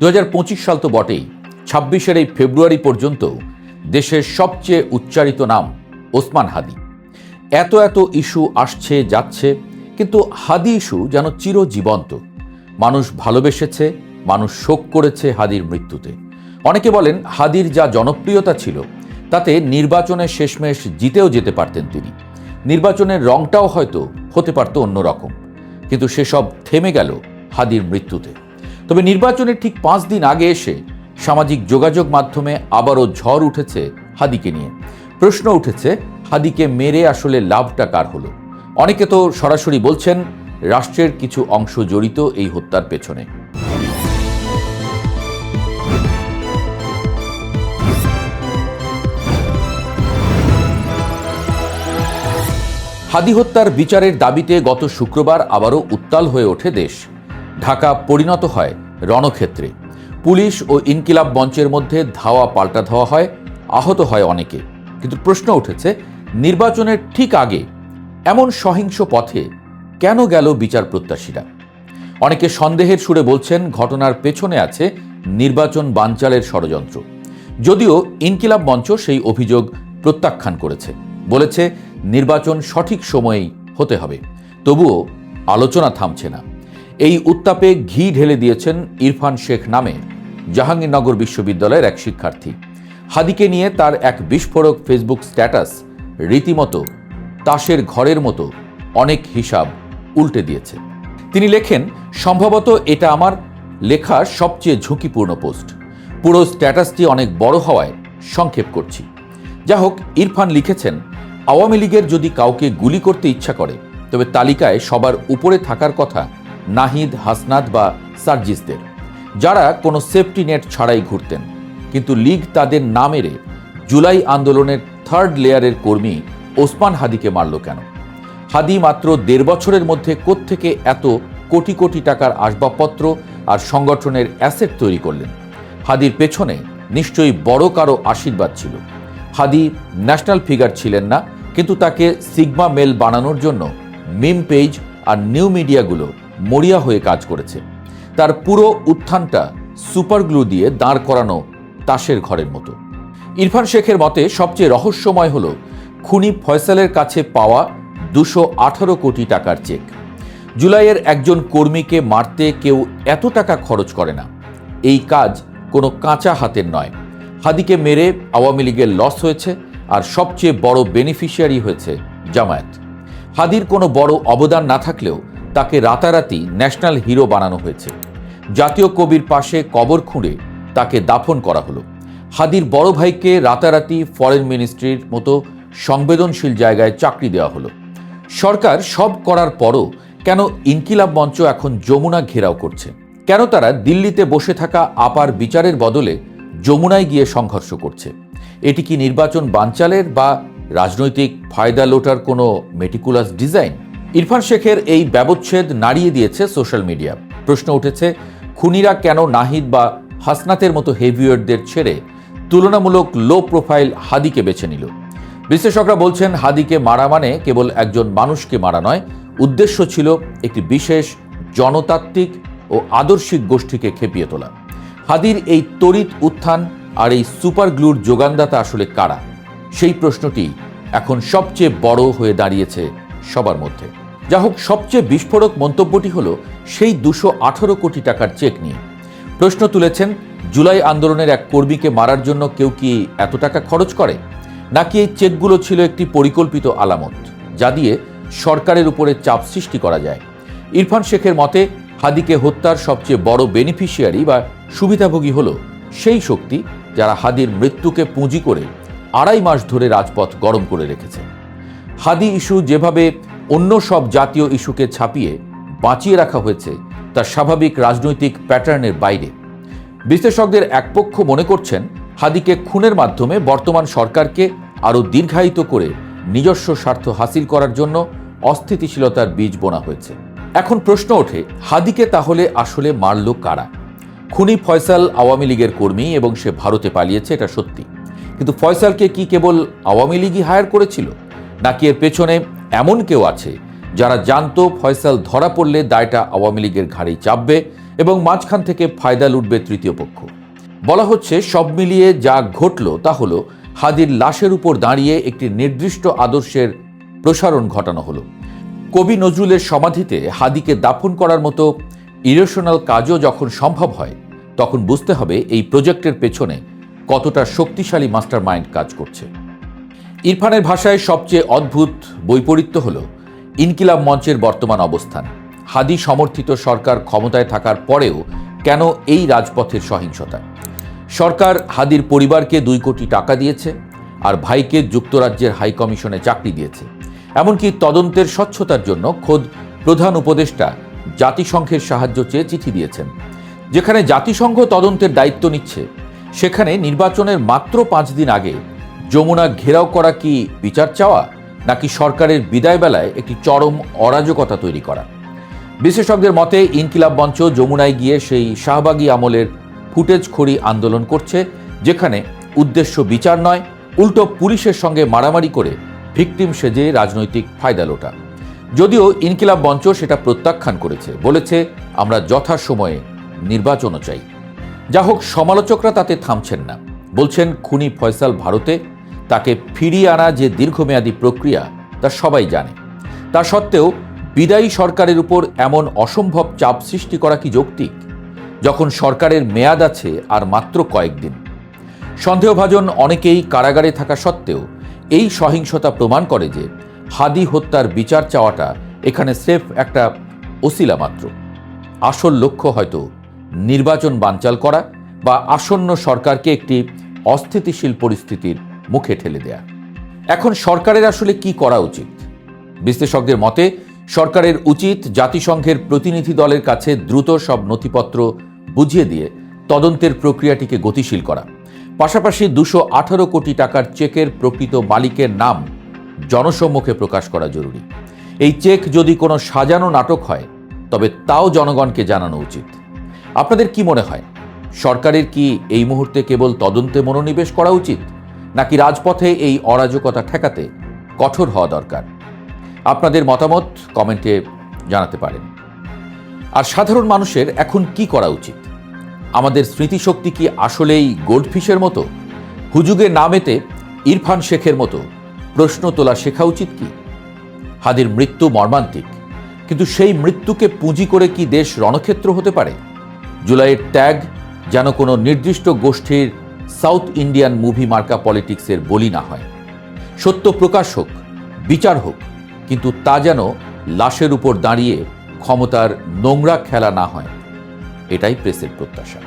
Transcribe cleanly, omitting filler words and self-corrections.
2025 সাল তো বটেই, 26-এর এই ফেব্রুয়ারি পর্যন্ত দেশের সবচেয়ে উচ্চারিত নাম ওসমান হাদি। এত এত ইস্যু আসছে যাচ্ছে, কিন্তু হাদি ইস্যু যেন চিরজীবন্ত। মানুষ ভালোবেসেছে, মানুষ শোক করেছে হাদির মৃত্যুতে। অনেকে বলেন হাদির যা জনপ্রিয়তা ছিল তাতে নির্বাচনে শেষমেশ জিতেও যেতে পারতেন তিনি। নির্বাচনের রংটাও হয়তো হতে পারত অন্যরকম, কিন্তু সেসব থেমে গেল হাদির মৃত্যুতে। তবে নির্বাচনের ঠিক 5 দিন আগে এসে সামাজিক যোগাযোগ মাধ্যমে আবারও ঝড় উঠেছে হাদিকে নিয়ে। প্রশ্ন উঠেছে, হাদিকে মেরে আসলে লাভটা কার হলো? অনেকে তো সরাসরি বলছেন রাষ্ট্রের কিছু অংশ জড়িত এই হত্যার পেছনে। হাদি হত্যার বিচারের দাবিতে গত শুক্রবার আবারও উত্তাল হয়ে ওঠে দেশ। ঢাকা পরিণত হয় রণক্ষেত্রে। পুলিশ ও ইনকিলাব মঞ্চের মধ্যে ধাওয়া পাল্টা ধাওয়া হয়, আহত হয় অনেকে। কিন্তু প্রশ্ন উঠেছে, নির্বাচনের ঠিক আগে এমন সহিংস পথে কেন গেল বিচার প্রত্যাশীরা? অনেকে সন্দেহের সুরে বলছেন ঘটনার পেছনে আছে নির্বাচন বানচালের ষড়যন্ত্র। যদিও ইনকিলাব মঞ্চ সেই অভিযোগ প্রত্যাখ্যান করেছে, বলেছে নির্বাচন সঠিক সময়েই হতে হবে। তবুও আলোচনা থামছে না। এই উত্তাপে ঘি ঢেলে দিয়েছেন ইরফান শেখ নামের জাহাঙ্গীরনগর বিশ্ববিদ্যালয়ের এক শিক্ষার্থী। হাদিকে নিয়ে তার এক বিস্ফোরক ফেসবুক স্ট্যাটাস রীতিমতো তাসের ঘরের মতো অনেক হিসাব উল্টে দিয়েছে। তিনি লেখেন, সম্ভবত এটা আমার লেখা সবচেয়ে ঝুঁকিপূর্ণ পোস্ট। পুরো স্ট্যাটাসটি অনেক বড় হওয়ায় সংক্ষেপ করছি। যা হোক, ইরফান লিখেছেন, আওয়ামী লীগের যদি কাউকে গুলি করতে ইচ্ছা করে তবে তালিকায় সবার উপরে থাকার কথা নাহিদ, হাসনাত বা সার্জিসদের, যারা কোনো সেফটি নেট ছাড়াই ঘুরতেন। কিন্তু লীগ তাদের না মেরে জুলাই আন্দোলনের থার্ড লেয়ারের কর্মী ওসমান হাদিকে মারল কেন? হাদি মাত্র 1.5 বছরের মধ্যে কোত্থেকে এত কোটি কোটি টাকার আসবাবপত্র আর সংগঠনের অ্যাসেট তৈরি করলেন? হাদির পেছনে নিশ্চয়ই বড় কারো আশীর্বাদ ছিল। হাদি ন্যাশনাল ফিগার ছিলেন না, কিন্তু তাকে সিগমা মেল বানানোর জন্য মিম পেজ আর নিউ মিডিয়াগুলো মরিয়া হয়ে কাজ করেছে। তার পুরো উত্থানটা সুপার গ্লু দিয়ে দাঁড় করানো তাসের ঘরের মতো। ইরফান শেখের মতে সবচেয়ে রহস্যময় হল খুনি ফয়সালের কাছে পাওয়া 218 কোটি টাকার চেক। জুলাইয়ের একজন কর্মীকে মারতে কেউ এত টাকা খরচ করে না। এই কাজ কোনো কাঁচা হাতের নয়। হাদিকে মেরে আওয়ামী লীগের লস হয়েছে, আর সবচেয়ে বড় বেনিফিশিয়ারি হয়েছে জামায়াত। হাদির কোনো বড় অবদান না থাকলেও তাকে রাতারাতি ন্যাশনাল হিরো বানানো হয়েছে। জাতীয় কবির পাশে কবর খুঁড়ে তাকে দাফন করা হলো। হাদির বড় ভাইকে রাতারাতি ফরেন মিনিস্ট্রির মতো সংবেদনশীল জায়গায় চাকরি দেওয়া হলো। সরকার সব করার পরও কেন ইনকিলাব মঞ্চ এখন যমুনা ঘেরাও করছে? কেন তারা দিল্লিতে বসে থাকা আপার বিচারের বদলে যমুনায় গিয়ে সংঘর্ষ করছে? এটি কি নির্বাচন বানচালের বা রাজনৈতিক ফায়দা লোটার কোনো মেটিকুলাস ডিজাইন? ইরফান শেখের এই ব্যবচ্ছেদ নাড়িয়ে দিয়েছে সোশ্যাল মিডিয়া। প্রশ্ন উঠেছে, খুনিরা কেন নাহিদ বা হাসনাতের মতো হেভিওয়েটদের ছেড়ে তুলনামূলক লো প্রোফাইল হাদিকে বেছে নিল? বিশ্লেষকরা বলছেন, হাদিকে মারা মানে কেবল একজন মানুষকে মারা নয়, উদ্দেশ্য ছিল একটি বিশেষ জনতাত্ত্বিক ও আদর্শিক গোষ্ঠীকে খেপিয়ে তোলা। হাদির এই তড়িৎ উত্থান আর এই সুপার গ্লুর যোগানদাতা আসলে কারা? সেই প্রশ্নটি এখন সবচেয়ে বড় হয়ে দাঁড়িয়েছে সবার মধ্যে। যা হোক, সবচেয়ে বিস্ফোরক মন্তব্যটি হলো সেই 218 কোটি টাকার চেক নিয়ে। প্রশ্ন তুলেছেন, জুলাই আন্দোলনের এক কর্মীকে মারার জন্য কেউ কি এত টাকা খরচ করে? নাকি এই চেকগুলো ছিল একটি পরিকল্পিত আলামত, যা দিয়ে সরকারের উপরে চাপ সৃষ্টি করা যায়? ইরফান শেখের মতে, হাদিকে হত্যার সবচেয়ে বড় বেনিফিশিয়ারি বা সুবিধাভোগী হলো সেই শক্তি যারা হাদির মৃত্যুকে পুঁজি করে 2.5 মাস ধরে রাজপথ গরম করে রেখেছে। হাদি ইস্যু যেভাবে অন্য সব জাতীয় ইস্যুকে ছাপিয়ে বাঁচিয়ে রাখা হয়েছে তা স্বাভাবিক রাজনৈতিক প্যাটার্নের বাইরে। বিশ্লেষকদের এক পক্ষ মনে করছেন, হাদিকে খুনের মাধ্যমে বর্তমান সরকারকে আরও দীর্ঘায়িত করে নিজস্ব স্বার্থ হাসিল করার জন্য অস্থিতিশীলতার বীজ বোনা হয়েছে। এখন প্রশ্ন ওঠে, হাদিকে তাহলে আসলে মারল কারা? খুনি ফয়সাল আওয়ামী লীগের কর্মী এবং সে ভারতে পালিয়েছে, এটা সত্যি। কিন্তু ফয়সালকে কি কেবল আওয়ামী লীগই হায়ার করেছিল, নাকি এর পেছনে এমন কেউ আছে যারা জানতো ফয়সাল ধরা পড়লে দায়টা আওয়ামী লীগের ঘাড়েই চাপবে এবং মাঝখান থেকে ফায়দা লুটবে তৃতীয় পক্ষ। বলা হচ্ছে সব মিলিয়ে যা ঘটল তা হলো হাদির লাশের উপর দাঁড়িয়ে একটি নির্দিষ্ট আদর্শের প্রসারণ ঘটানো হলো। কবি নজরুলের সমাধিতে হাদিকে দাফন করার মতো ইরেশনাল কাজও যখন সম্ভব হয়, তখন বুঝতে হবে এই প্রজেক্টের পেছনে কতটা শক্তিশালী মাস্টার মাইন্ড কাজ করছে। ইরফানের ভাষায় সবচেয়ে অদ্ভুত বৈপরীত্য হল ইনকিলাব মঞ্চের বর্তমান অবস্থান। হাদি সমর্থিত সরকার ক্ষমতায় থাকার পরেও কেন এই রাজপথের সহিংসতা? সরকার হাদির পরিবারকে 2 কোটি টাকা দিয়েছে, আর ভাইকে যুক্তরাজ্যের হাইকমিশনে চাকরি দিয়েছে। এমনকি তদন্তের স্বচ্ছতার জন্য খোদ প্রধান উপদেষ্টা জাতিসংঘের সাহায্য চেয়ে চিঠি দিয়েছেন। যেখানে জাতিসংঘ তদন্তের দায়িত্ব নিচ্ছে, সেখানে নির্বাচনের মাত্র 5 দিন আগে যমুনা ঘেরাও করা কি বিচার চাওয়া, নাকি সরকারের বিদায় বেলায় একটি চরম অরাজকতা তৈরি করা? বিশেষজ্ঞদের মতে ইনকিলাব মঞ্চ যমুনায় গিয়ে সেই শাহবাগী আমলের ফুটেজ খড়ি আন্দোলন করছে, যেখানে উদ্দেশ্য বিচার নয়, উল্টো পুলিশের সঙ্গে মারামারি করে ভিকটিম সেজে রাজনৈতিক ফায়দা লোটা। যদিও ইনকিলাব মঞ্চ সেটা প্রত্যাখ্যান করেছে, বলেছে আমরা যথাসময়ে নির্বাচনও চাই। যা হোক, সমালোচকরা তাতে থামছেন না, বলছেন খুনি ফয়সাল ভারতে, তাকে ফিরিয়ে আনা যে দীর্ঘমেয়াদী প্রক্রিয়া তা সবাই জানে। তা সত্ত্বেও বিদায়ী সরকারের উপর এমন অসম্ভব চাপ সৃষ্টি করা কি যৌক্তিক, যখন সরকারের মেয়াদ আছে আর মাত্র কয়েকদিন? সন্দেহভাজন অনেকেই কারাগারে থাকা সত্ত্বেও এই সহিংসতা প্রমাণ করে যে হাদি হত্যার বিচার চাওয়াটা এখানে স্রেফ একটা ওসিলা মাত্র। আসল লক্ষ্য হয়তো নির্বাচন বানচাল করা বা আসন্ন সরকারকে একটি অস্থিতিশীল পরিস্থিতির মুখে ঠেলে দেয়া। এখন সরকারের আসলে কি করা উচিত? বিশ্লেষকদের মতে সরকারের উচিত জাতিসংঘের প্রতিনিধি দলের কাছে দ্রুত সব নথিপত্র বুঝিয়ে দিয়ে তদন্তের প্রক্রিয়াটিকে গতিশীল করা। পাশাপাশি 218 কোটি টাকার চেকের প্রকৃত মালিকের নাম জনসম্মুখে প্রকাশ করা জরুরি। এই চেক যদি কোনো সাজানো নাটক হয়, তবে তাও জনগণকে জানানো উচিত। আপনাদের কি মনে হয়, সরকারের কি এই মুহূর্তে কেবল তদন্তে মনোনিবেশ করা উচিত, নাকি রাজপথে এই অরাজকতা ঠেকাতে কঠোর হওয়া দরকার? আপনাদের মতামত কমেন্টে জানাতে পারেন। আর সাধারণ মানুষের এখন কি করা উচিত? আমাদের স্মৃতিশক্তি কি আসলেই গোল্ডফিশের মতো? হুজুগে নামেতে ইরফান শেখের মতো প্রশ্ন তোলা শেখা উচিত কি? হাদির মৃত্যু মর্মান্তিক, কিন্তু সেই মৃত্যুকে পুঁজি করে কি দেশ রণক্ষেত্র হতে পারে? জুলাইয়ের ত্যাগ যেন কোনো নির্দিষ্ট গোষ্ঠীর সাউথ ইন্ডিয়ান মুভি মার্কা পলিটিক্সের বলি না হয়। সত্য প্রকাশ হোক, বিচার হোক, কিন্তু তা যেন লাশের উপর দাঁড়িয়ে ক্ষমতার নোংরা খেলা না হয়। এটাই প্রেসের প্রত্যাশা।